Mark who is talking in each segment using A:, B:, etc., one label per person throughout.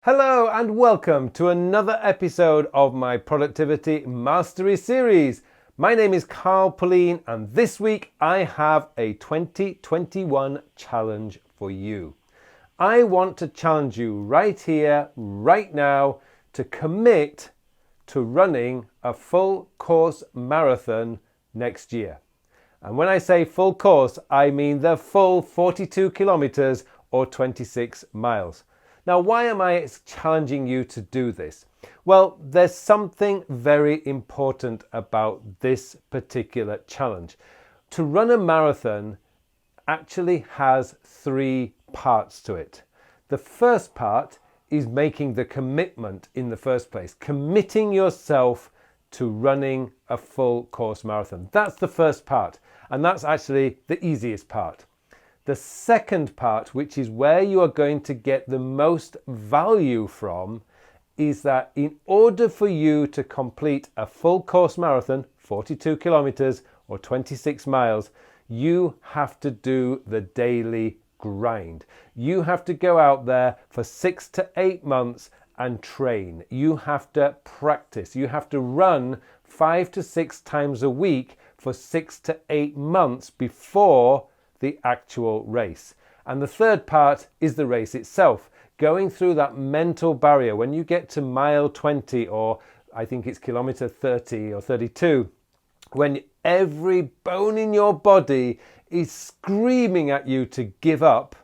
A: Hello and welcome to another episode of my Productivity Mastery series. My name is Carl Pullein and this week I have a 2021 challenge for you. I want to challenge you right here, right now, to commit to running a full course marathon next year. And when I say full course, I mean the full 42 kilometers or 26 miles. Now, why am I challenging you to do this? Well, there's something very important about this particular challenge. To run a marathon actually has three parts to it. The first part is making the commitment in the first place, committing yourself to running a full course marathon. That's the first part, and that's actually the easiest part. The second part, which is where you are going to get the most value from, is that in order for you to complete a full course marathon, 42 kilometers or 26 miles, you have to do the daily grind. You have to go out there for 6 to 8 months and train. You have to practice. You have to run 5 to 6 times a week for 6 to 8 months before the actual race. And the third part is the race itself, going through that mental barrier. When you get to mile 20, or I think it's kilometer 30 or 32, when every bone in your body is screaming at you to give up,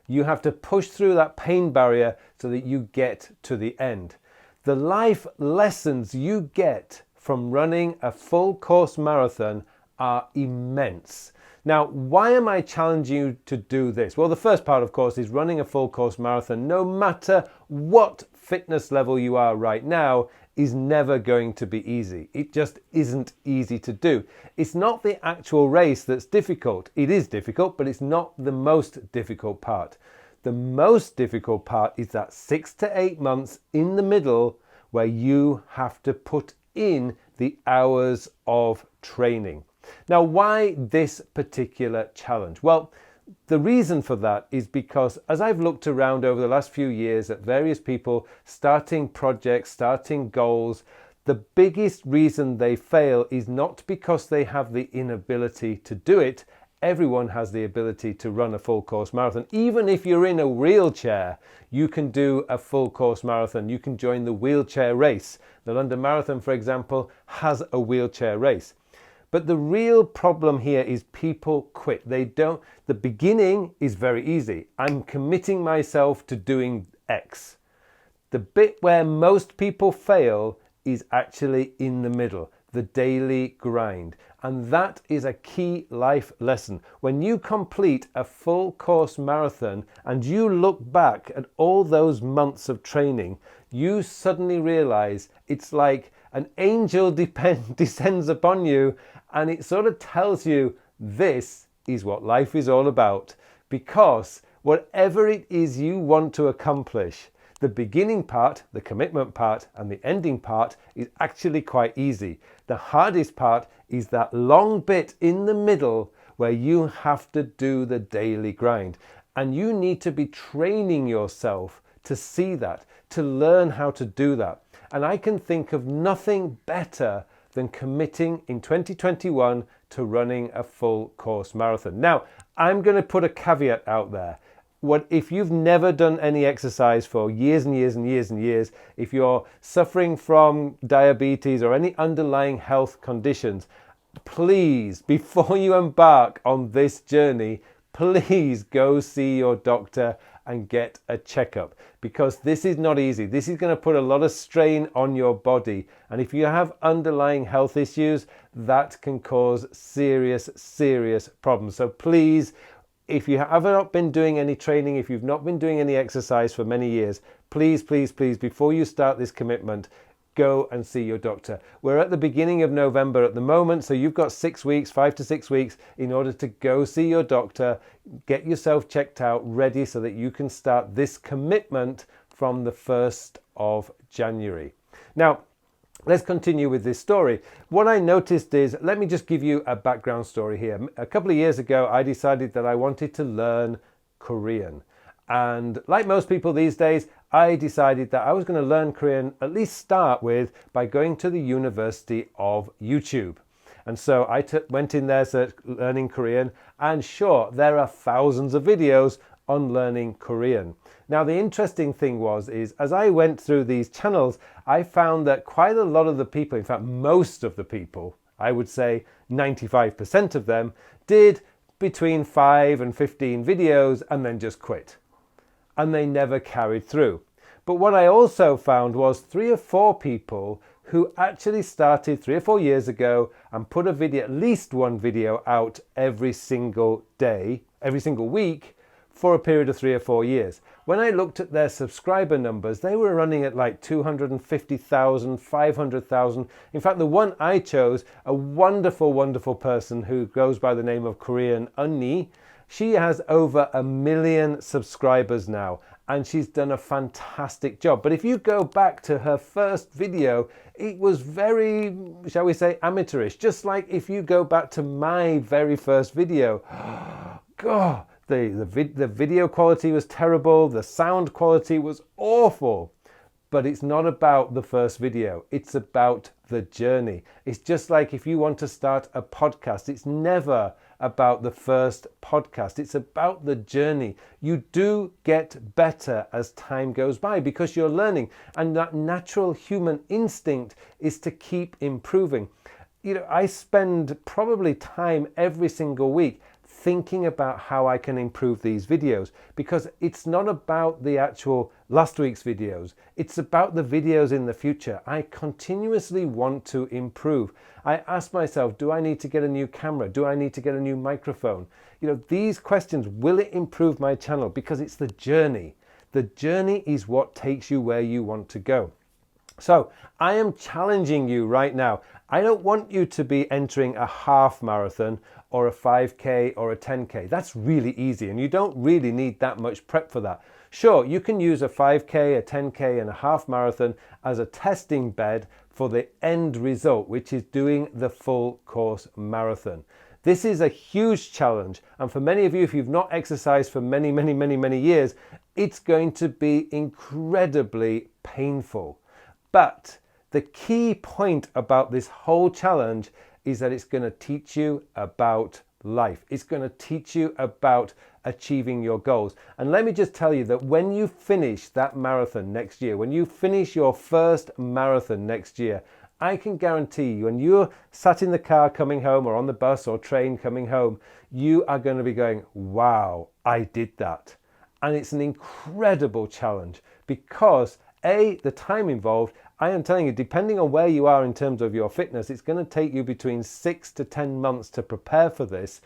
A: you have to push through that pain barrier so that you get to the end. The life lessons you get from running a full course marathon are immense. Now, why am I challenging you to do this? Well, the first part, of course, is running a full course marathon, no matter what fitness level you are right now, is never going to be easy. It just isn't easy to do. It's not the actual race that's difficult. It is difficult, but it's not the most difficult part. The most difficult part is that 6 to 8 months in the middle where you have to put in the hours of training. Now, why this particular challenge? Well, the reason for that is because as I've looked around over the last few years at various people starting projects, starting goals, the biggest reason they fail is not because they have the inability to do it. Everyone has the ability to run a full course marathon. Even if you're in a wheelchair, you can do a full course marathon. You can join the wheelchair race. The London Marathon, for example, has a wheelchair race. But the real problem here is people quit. The beginning is very easy. I'm committing myself to doing X. The bit where most people fail is actually in the middle, the daily grind. And that is a key life lesson. When you complete a full course marathon and you look back at all those months of training, you suddenly realize it's like an angel descends upon you, and it sort of tells you this is what life is all about. Because whatever it is you want to accomplish, the beginning part, the commitment part, and the ending part is actually quite easy. The hardest part is that long bit in the middle where you have to do the daily grind. And you need to be training yourself to see that, to learn how to do that. And I can think of nothing better than committing in 2021 to running a full course marathon. Now, I'm going to put a caveat out there. If you've never done any exercise for years and years and years and years, if you're suffering from diabetes or any underlying health conditions, please, before you embark on this journey, please go see your doctor and get a checkup, because this is not easy. This is going to put a lot of strain on your body, and if you have underlying health issues, that can cause serious problems. So please, if you have not been doing any training, if you've not been doing any exercise for many years, please, before you start this commitment, go and see your doctor. We're at the beginning of November at the moment, so you've got 6 weeks, 5 to 6 weeks in order to go see your doctor, get yourself checked out, ready so that you can start this commitment from the 1st of January. Now, let's continue with this story. What I noticed is, let me just give you a background story here. A couple of years ago, I decided that I wanted to learn Korean. And like most people these days, I decided that I was going to learn Korean, at least start with, by going to the University of YouTube. And so I went in there, learning Korean, and sure, there are thousands of videos on learning Korean. Now, the interesting thing is as I went through these channels, I found that quite a lot of the people, in fact, most of the people, I would say 95% of them, did between 5 and 15 videos and then just quit. And they never carried through. But what I also found was 3 or 4 people who actually started 3 or 4 years ago and put a video, at least one video out every single day, every single week for a period of 3 or 4 years. When I looked at their subscriber numbers, they were running at like 250,000, 500,000. In fact, the one I chose, a wonderful, wonderful person who goes by the name of Korean Unni, she has over 1 million subscribers now, and she's done a fantastic job. But if you go back to her first video, it was very, shall we say, amateurish. Just like if you go back to my very first video, God, the video quality was terrible, the sound quality was awful. But it's not about the first video, it's about the journey. It's just like if you want to start a podcast, it's never about the first podcast, it's about the journey. You do get better as time goes by because you're learning, and that natural human instinct is to keep improving. You know, I spend probably time every single week thinking about how I can improve these videos, because it's not about the actual last week's videos, it's about the videos in the future. I continuously want to improve. I ask myself, do I need to get a new camera? Do I need to get a new microphone? You know, these questions, will it improve my channel? Because it's the journey. The journey is what takes you where you want to go. So I am challenging you right now. I don't want you to be entering a half marathon or a 5K or a 10K. That's really easy, and you don't really need that much prep for that. Sure, you can use a 5K, a 10K and a half marathon as a testing bed for the end result, which is doing the full course marathon. This is a huge challenge, and for many of you, if you've not exercised for many years, it's going to be incredibly painful. But the key point about this whole challenge is that it's going to teach you about life. It's going to teach you about achieving your goals. And let me just tell you that when you finish that marathon next year, when you finish your first marathon next year, I can guarantee you, when you're sat in the car coming home or on the bus or train coming home, you are going to be going, wow, I did that. And it's an incredible challenge because the time involved, I am telling you, depending on where you are in terms of your fitness, it's going to take you between 6 to 10 months to prepare for this.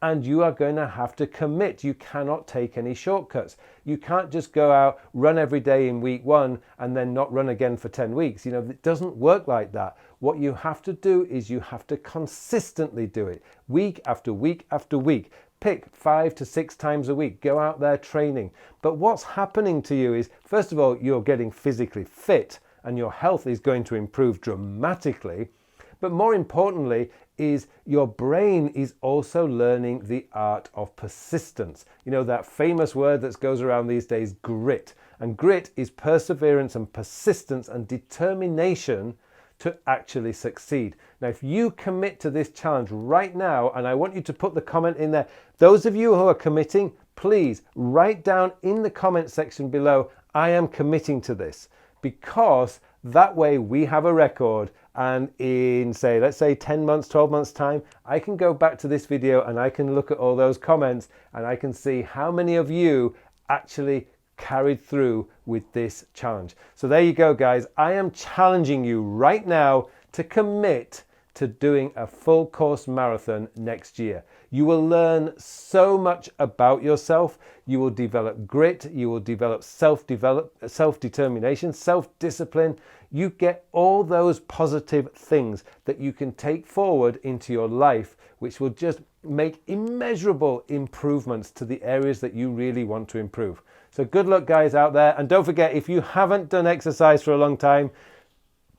A: And you are going to have to commit. You cannot take any shortcuts. You can't just go out, run every day in week 1 and then not run again for 10 weeks. You know, it doesn't work like that. What you have to do is you have to consistently do it week after week after week. Pick 5 to 6 times a week. Go out there training. But what's happening to you is, first of all, you're getting physically fit and your health is going to improve dramatically. But more importantly is your brain is also learning the art of persistence. You know, that famous word that goes around these days, grit. And grit is perseverance and persistence and determination to actually succeed. Now, if you commit to this challenge right now, and I want you to put the comment in there, those of you who are committing, please write down in the comment section below, I am committing to this, because that way we have a record, and in let's say 10 months, 12 months time, I can go back to this video and I can look at all those comments and I can see how many of you actually carried through with this challenge. So there you go, guys. I am challenging you right now to commit to doing a full course marathon next year. You will learn so much about yourself. You will develop grit. You will develop self-determination, self-discipline. You get all those positive things that you can take forward into your life, which will just make immeasurable improvements to the areas that you really want to improve. So good luck, guys, out there. And don't forget, if you haven't done exercise for a long time,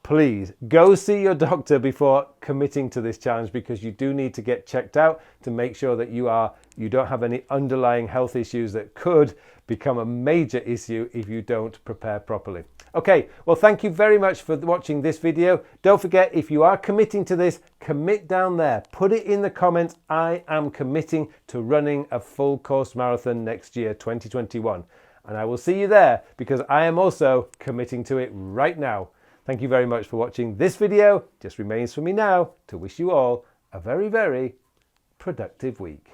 A: please go see your doctor before committing to this challenge, because you do need to get checked out to make sure that you don't have any underlying health issues that could become a major issue if you don't prepare properly. Okay, well, thank you very much for watching this video. Don't forget, if you are committing to this, commit down there. Put it in the comments. I am committing to running a full course marathon next year, 2021. And I will see you there, because I am also committing to it right now. Thank you very much for watching this video. Just remains for me now to wish you all a very, very productive week.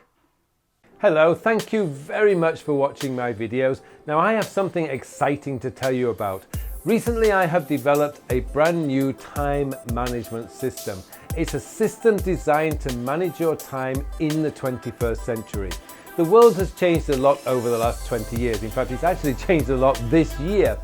A: Hello, thank you very much for watching my videos. Now I have something exciting to tell you about. Recently I have developed a brand new time management system. It's a system designed to manage your time in the 21st century. The world has changed a lot over the last 20 years. In fact, it's actually changed a lot this year.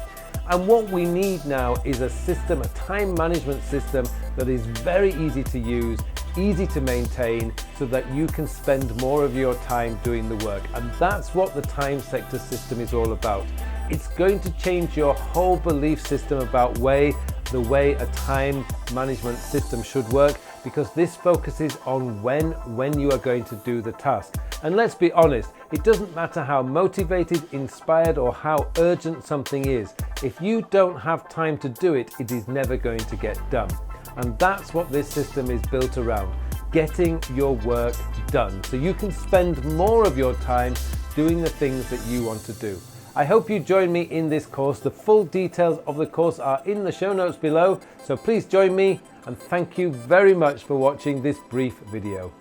A: And what we need now is a system, a time management system that is very easy to use, easy to maintain, so that you can spend more of your time doing the work. And that's what the time sector system is all about. It's going to change your whole belief system about the way a time management system should work, because this focuses on when you are going to do the task. And let's be honest, it doesn't matter how motivated, inspired, or how urgent something is. If you don't have time to do it, it is never going to get done. And that's what this system is built around, getting your work done, so you can spend more of your time doing the things that you want to do. I hope you join me in this course. The full details of the course are in the show notes below, so please join me, and thank you very much for watching this brief video.